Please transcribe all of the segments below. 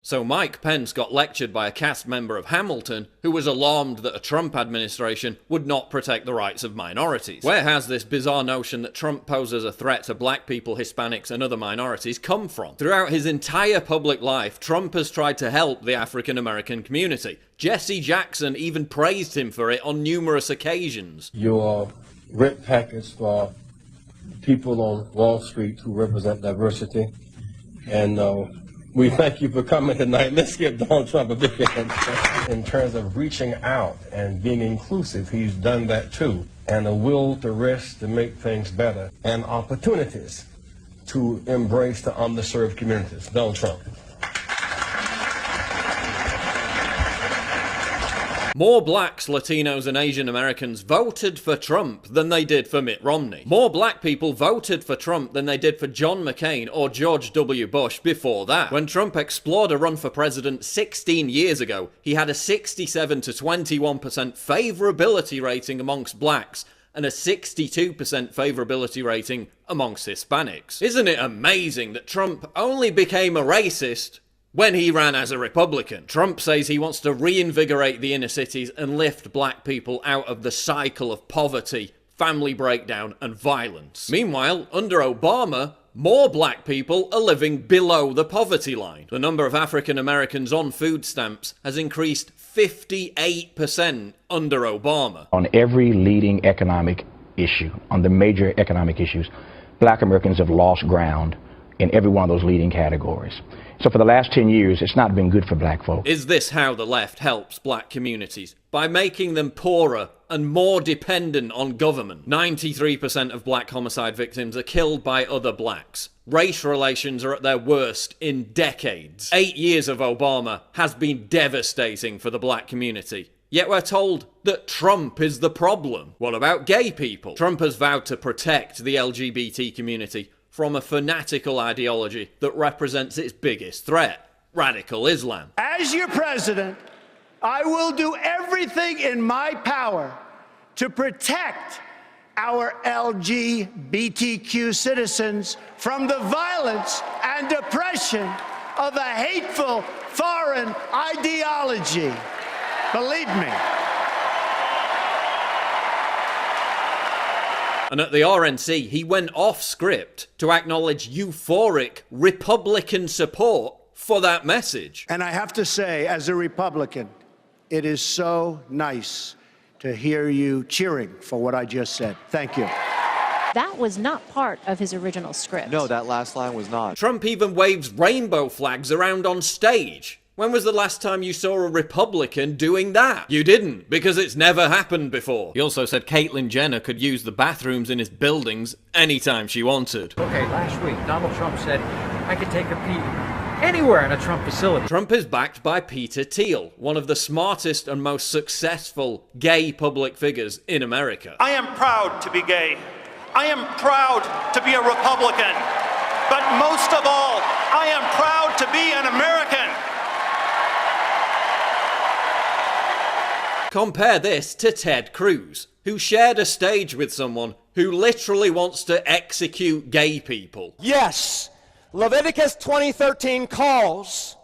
So Mike Pence got lectured by a cast member of Hamilton who was alarmed that a Trump administration would not protect the rights of minorities. Where has this bizarre notion that Trump poses a threat to black people, Hispanics, and other minorities come from? Throughout his entire public life, Trump has tried to help the African American community. Jesse Jackson even praised him for it on numerous occasions. Your rent package for people on Wall Street who represent diversity, and we thank you for coming tonight. Let's give Donald Trump a big hand. In terms of reaching out and being inclusive, he's done that too. And a will to risk to make things better and opportunities to embrace the underserved communities. Donald Trump. More blacks, Latinos, and Asian Americans voted for Trump than they did for Mitt Romney. More black people voted for Trump than they did for John McCain or George W. Bush before that. When Trump explored a run for president 16 years ago, he had a 67 to 21% favorability rating amongst blacks and a 62% favorability rating amongst Hispanics. Isn't it amazing that Trump only became a racist when he ran as a Republican? Trump says he wants to reinvigorate the inner cities and lift black people out of the cycle of poverty, family breakdown, and violence. Meanwhile, under Obama, more black people are living below the poverty line. The number of African Americans on food stamps has increased 58% under Obama. On every leading economic issue, on the major economic issues, black Americans have lost ground in every one of those leading categories. So for the last 10 years, it's not been good for black folk. Is this how the left helps black communities? By making them poorer and more dependent on government. 93% of black homicide victims are killed by other blacks. Race relations are at their worst in decades. 8 years of Obama has been devastating for the black community. Yet we're told that Trump is the problem. What about gay people? Trump has vowed to protect the LGBT community from a fanatical ideology that represents its biggest threat, radical Islam. As your president, I will do everything in my power to protect our LGBTQ citizens from the violence and oppression of a hateful foreign ideology. Believe me. And at the RNC, he went off script to acknowledge euphoric Republican support for that message. And I have to say, as a Republican, it is so nice to hear you cheering for what I just said. Thank you. That was not part of his original script. No, that last line was not. Trump even waves rainbow flags around on stage. When was the last time you saw a Republican doing that? You didn't, because it's never happened before. He also said Caitlyn Jenner could use the bathrooms in his buildings anytime she wanted. Okay, last week, Donald Trump said I could take a pee anywhere in a Trump facility. Trump is backed by Peter Thiel, one of the smartest and most successful gay public figures in America. I am proud to be gay. I am proud to be a Republican. But most of all, I am proud to be an American. Compare this to Ted Cruz, who shared a stage with someone who literally wants to execute gay people. Yes, Leviticus 20:13 calls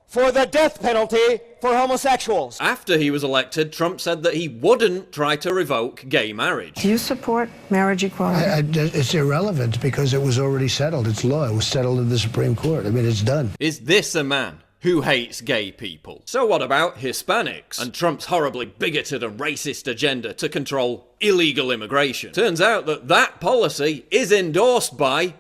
for the death penalty for homosexuals. After he was elected, Trump said that he wouldn't try to revoke gay marriage. Do you support marriage equality? It's irrelevant because it was already settled. It's law. It was settled in the Supreme Court. I mean, it's done. Is this a man who hates gay people? So what about Hispanics and Trump's horribly bigoted and racist agenda to control illegal immigration? Turns out that that policy is endorsed by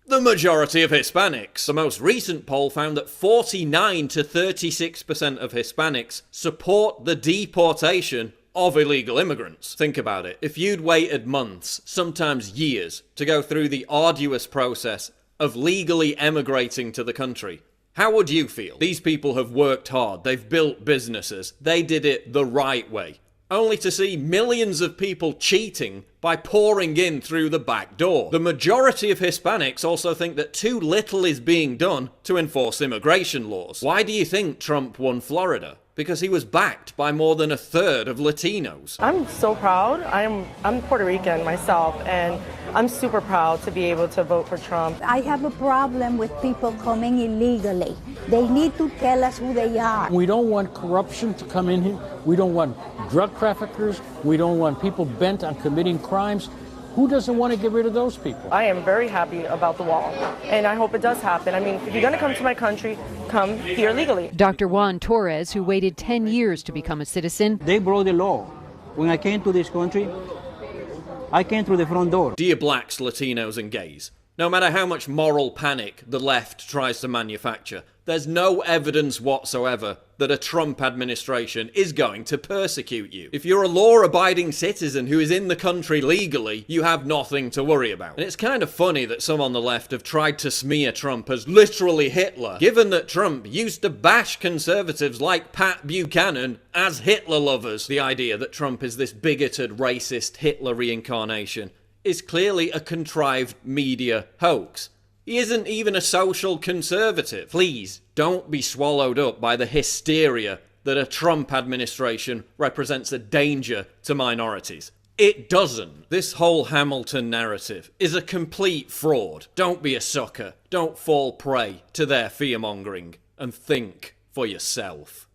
the majority of Hispanics. The most recent poll found that 49 to 36% of Hispanics support the deportation of illegal immigrants. Think about it. If you'd waited months, sometimes years, to go through the arduous process of legally emigrating to the country, how would you feel? These people have worked hard, they've built businesses, they did it the right way, only to see millions of people cheating by pouring in through the back door. The majority of Hispanics also think that too little is being done to enforce immigration laws. Why do you think Trump won Florida? because he was backed by more than a third of Latinos. I'm so proud. I'm Puerto Rican myself, and I'm super proud to be able to vote for Trump. I have a problem with people coming illegally. They need to tell us who they are. We don't want corruption to come in here. We don't want drug traffickers. We don't want people bent on committing crimes. Who doesn't want to get rid of those people? I am very happy about the wall, and I hope it does happen. I mean, if you're going to come to my country, come here legally. Dr. Juan Torres, who waited 10 years to become a citizen. They broke the law. When I came to this country, I came through the front door. Dear blacks, Latinos and gays, no matter how much moral panic the left tries to manufacture, there's no evidence whatsoever that a Trump administration is going to persecute you. If you're a law-abiding citizen who is in the country legally, you have nothing to worry about. And it's kind of funny that some on the left have tried to smear Trump as literally Hitler, given that Trump used to bash conservatives like Pat Buchanan as Hitler lovers. The idea that Trump is this bigoted, racist Hitler reincarnation is clearly a contrived media hoax. He isn't even a social conservative. Please, don't be swallowed up by the hysteria that a Trump administration represents a danger to minorities. It doesn't. This whole Hamilton narrative is a complete fraud. Don't be a sucker. Don't fall prey to their fear-mongering, and think for yourself.